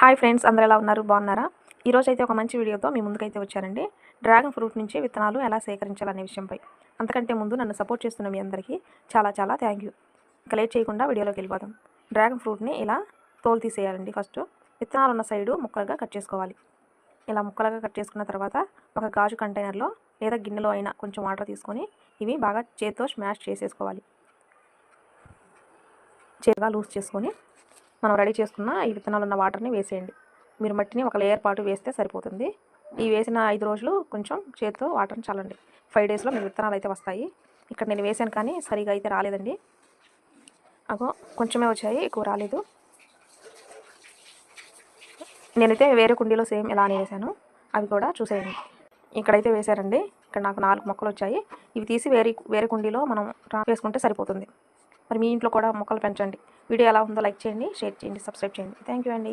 Hi friends, అందరూ ఎలా ఉన్నారు? బాగున్నారా? ఈరోజు అయితే ఒక మంచి వీడియోతో మీ ముందుకైతే వచ్చానండి. డ్రాగన్ ఫ్రూట్ నుంచి విత్తనాలు ఎలా సేకరించాలనే విషయంపై. అంతకంటే ముందు నన్ను సపోర్ట్ చేస్తున్న మీ అందరికీ చాలా చాలా థ్యాంక్ యూ. ఇంకా లేట్ చేయకుండా వీడియోలోకి వెళ్ళిపోదాం. డ్రాగన్ ఫ్రూట్ని ఇలా తోలు తీసేయాలండి. ఫస్ట్ విత్తనాలు ఉన్న సైడు ముక్కలుగా కట్ చేసుకోవాలి. ఇలా ముక్కలుగా కట్ చేసుకున్న తర్వాత ఒక గాజు కంటైనర్లో లేదా గిన్నెలో అయినా కొంచెం వాటర్ తీసుకొని ఇవి బాగా చేతితో స్మాష్ చేసేసుకోవాలి. చేతిగా లూజ్ చేసుకొని మనం రెడీ చేసుకున్న ఈ విత్తనాలు ఉన్న వాటర్ని వేసేయండి. మీరు మట్టిని ఒక లేయర్ పాటు వేస్తే సరిపోతుంది. ఈ వేసిన 5 రోజులు కొంచెం చేతితో వాటర్ని చల్లండి. 5 డేస్లో మీకు విత్తనాలు అయితే వస్తాయి. ఇక్కడ నేను వేసాను కానీ సరిగా అయితే రాలేదండి. అగో కొంచెమే వచ్చాయి, ఎక్కువ రాలేదు. నేనైతే వేరే కుండీలో సేమ్ ఇలానే వేసాను, అవి కూడా చూసేయండి. ఇక్కడైతే వేసారండి. ఇక్కడ నాకు 4 మొక్కలు వచ్చాయి. ఇవి తీసి వేరే కుండీలో మనం వేసుకుంటే సరిపోతుంది. మరి మీ ఇంట్లో కూడా మొక్కలు పెంచండి. వీడియో ఎలా ఉందో లైక్ చేయండి, షేర్ చేయండి, సబ్స్క్రైబ్ చేయండి. థ్యాంక్ యూ అండి.